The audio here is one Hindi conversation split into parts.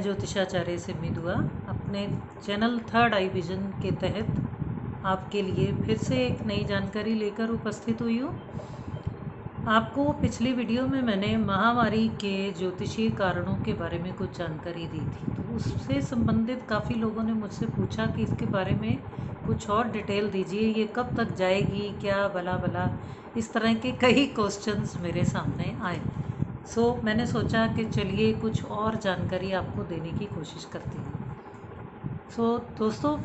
ज्योतिषाचार्य सिम्मी दुआ अपने चैनल थर्ड आई विजन के तहत आपके लिए फिर से एक नई जानकारी लेकर उपस्थित हुई हूँ। आपको पिछली वीडियो में मैंने महामारी के ज्योतिषीय कारणों के बारे में कुछ जानकारी दी थी, तो उससे संबंधित काफ़ी लोगों ने मुझसे पूछा कि इसके बारे में कुछ और डिटेल दीजिए, ये कब तक जाएगी, क्या भला भला, इस तरह के कई क्वेश्चंस मेरे सामने आए। मैंने सोचा कि चलिए कुछ और जानकारी आपको देने की कोशिश करती हूँ। दोस्तों,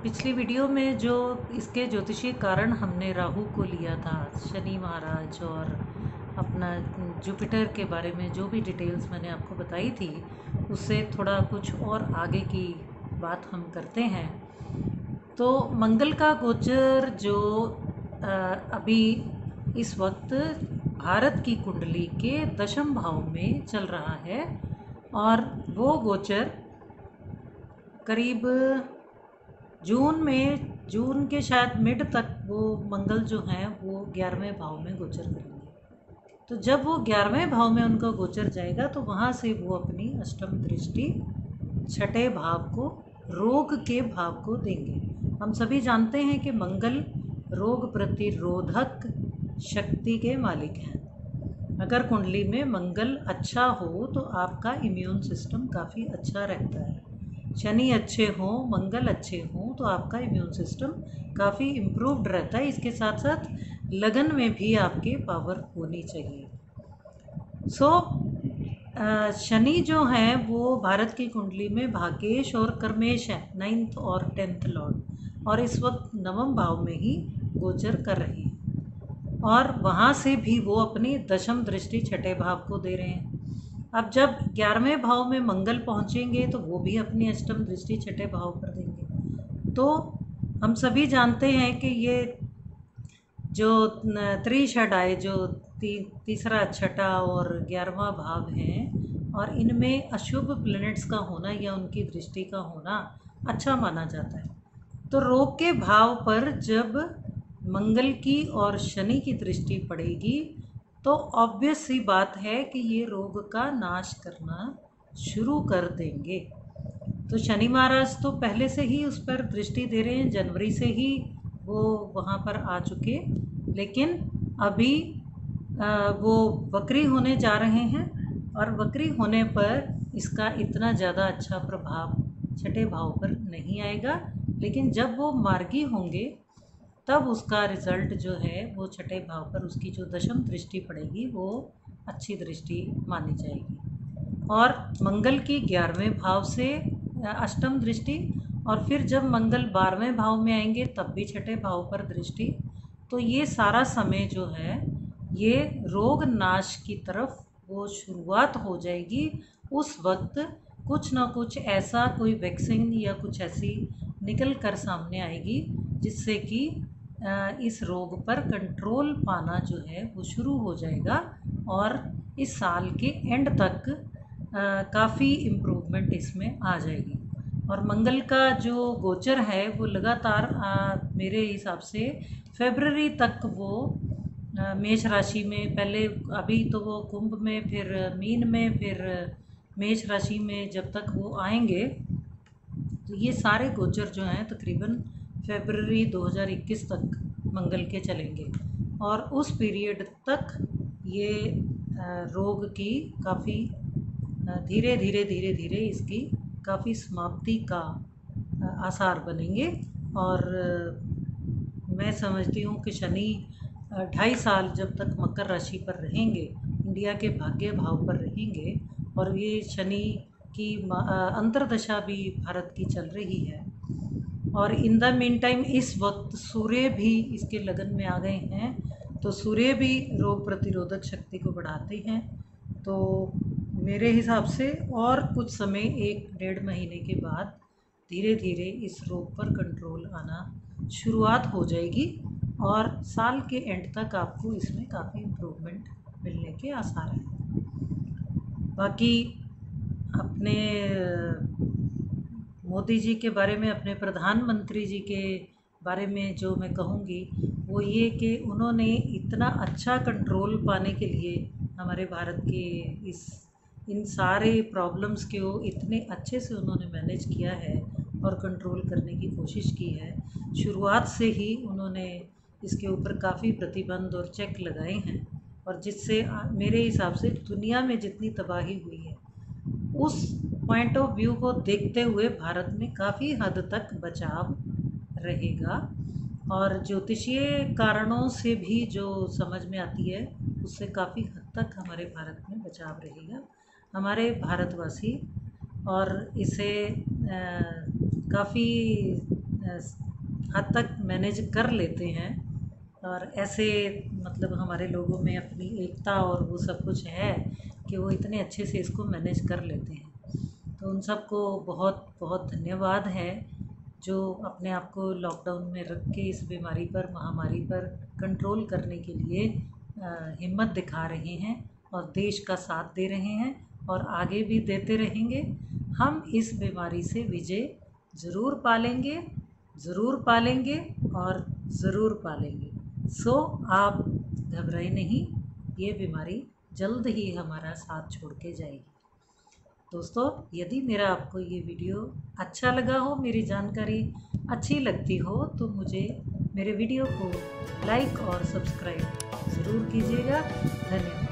पिछली वीडियो में जो इसके ज्योतिषीय कारण हमने राहु को लिया था, शनि महाराज और अपना जुपिटर के बारे में जो भी डिटेल्स मैंने आपको बताई थी, उससे थोड़ा कुछ और आगे की बात हम करते हैं। तो मंगल का गोचर जो अभी इस वक्त भारत की कुंडली के दशम भाव में चल रहा है और वो गोचर करीब जून के शायद मिड तक वो मंगल जो हैं वो 11वें भाव में गोचर करेंगे। तो जब वो 11वें भाव में उनका गोचर जाएगा तो वहाँ से वो अपनी अष्टम दृष्टि छठे भाव को, रोग के भाव को देंगे। हम सभी जानते हैं कि मंगल रोग प्रतिरोधक शक्ति के मालिक हैं। अगर कुंडली में मंगल अच्छा हो तो आपका इम्यून सिस्टम काफ़ी अच्छा रहता है। शनि अच्छे हों, मंगल अच्छे हों तो आपका इम्यून सिस्टम काफ़ी इम्प्रूव्ड रहता है। इसके साथ साथ लगन में भी आपके पावर होनी चाहिए। शनि जो हैं वो भारत की कुंडली में भाग्येश और कर्मेश हैं, 9th और 10th लॉर्ड, और इस वक्त नवम भाव में ही गोचर कर रहे हैं और वहाँ से भी वो अपनी दशम दृष्टि छठे भाव को दे रहे हैं। अब जब 11वें भाव में मंगल पहुँचेंगे तो वो भी अपनी अष्टम दृष्टि छठे भाव पर देंगे। तो हम सभी जानते हैं कि ये जो त्रिषडाय जो तीसरा, छठा और 11वां भाव है और इनमें अशुभ प्लैनेट्स का होना या उनकी दृष्टि का होना अच्छा माना जाता है। तो रोग के भाव पर जब मंगल की और शनि की दृष्टि पड़ेगी तो ऑब्वियस सी बात है कि ये रोग का नाश करना शुरू कर देंगे। तो शनि महाराज तो पहले से ही उस पर दृष्टि दे रहे हैं, जनवरी से ही वो वहाँ पर आ चुके, लेकिन अभी वो वक्री होने जा रहे हैं और वक्री होने पर इसका इतना ज़्यादा अच्छा प्रभाव छठे भाव पर नहीं आएगा, लेकिन जब वो मार्गी होंगे तब उसका रिज़ल्ट जो है वो छठे भाव पर उसकी जो दशम दृष्टि पड़ेगी वो अच्छी दृष्टि मानी जाएगी। और मंगल की 11वें भाव से अष्टम दृष्टि, और फिर जब मंगल 12वें भाव में आएंगे तब भी छठे भाव पर दृष्टि। तो ये सारा समय जो है ये रोग नाश की तरफ वो शुरुआत हो जाएगी। उस वक्त कुछ ना कुछ ऐसा कोई वैक्सीन या कुछ ऐसी निकल कर सामने आएगी जिससे कि इस रोग पर कंट्रोल पाना जो है वो शुरू हो जाएगा और इस साल के एंड तक काफ़ी इम्प्रूवमेंट इसमें आ जाएगी। और मंगल का जो गोचर है वो लगातार मेरे हिसाब से फरवरी तक वो मेष राशि में, पहले अभी तो वो कुंभ में, फिर मीन में, फिर मेष राशि में जब तक वो आएंगे तो ये सारे गोचर जो हैं तकरीबन फरवरी 2021 तक मंगल के चलेंगे और उस पीरियड तक ये रोग की काफ़ी धीरे धीरे इसकी काफ़ी समाप्ति का आसार बनेंगे। और मैं समझती हूँ कि शनि 2.5 साल जब तक मकर राशि पर रहेंगे, इंडिया के भाग्य भाव पर रहेंगे, और ये शनि की अंतर्दशा भी भारत की चल रही है, और इन द मीन टाइम इस वक्त सूर्य भी इसके लगन में आ गए हैं, तो सूर्य भी रोग प्रतिरोधक शक्ति को बढ़ाते हैं। तो मेरे हिसाब से और कुछ समय 1-1.5 महीने के बाद धीरे धीरे इस रोग पर कंट्रोल आना शुरुआत हो जाएगी और साल के एंड तक आपको इसमें काफ़ी इम्प्रूवमेंट मिलने के आसार हैं। बाकी अपने मोदी जी के बारे में, अपने प्रधानमंत्री जी के बारे में जो मैं कहूँगी वो ये कि उन्होंने इतना अच्छा कंट्रोल पाने के लिए हमारे भारत के इस इन सारे प्रॉब्लम्स को इतने अच्छे से उन्होंने मैनेज किया है और कंट्रोल करने की कोशिश की है। शुरुआत से ही उन्होंने इसके ऊपर काफ़ी प्रतिबंध और चेक लगाए हैं, और जिससे मेरे हिसाब से दुनिया में जितनी तबाही हुई है उस पॉइंट ऑफ व्यू को देखते हुए भारत में काफ़ी हद तक बचाव रहेगा। और ज्योतिषीय कारणों से भी जो समझ में आती है उससे काफ़ी हद तक हमारे भारत में बचाव रहेगा। हमारे भारतवासी और इसे काफ़ी हद तक मैनेज कर लेते हैं, और ऐसे मतलब हमारे लोगों में अपनी एकता और वो सब कुछ है कि वो इतने अच्छे से इसको मैनेज कर लेते हैं। तो उन सबको बहुत बहुत धन्यवाद है जो अपने आप को लॉकडाउन में रख के इस बीमारी पर, महामारी पर कंट्रोल करने के लिए हिम्मत दिखा रहे हैं और देश का साथ दे रहे हैं और आगे भी देते रहेंगे। हम इस बीमारी से विजय ज़रूर पालेंगे, ज़रूर पालेंगे और ज़रूर पालेंगे। सो आप घबराए नहीं, ये बीमारी जल्द ही हमारा साथ छोड़ के जाएगी। दोस्तों, यदि मेरा आपको ये वीडियो अच्छा लगा हो, मेरी जानकारी अच्छी लगती हो, तो मुझे मेरे वीडियो को लाइक और सब्सक्राइब ज़रूर कीजिएगा। धन्यवाद।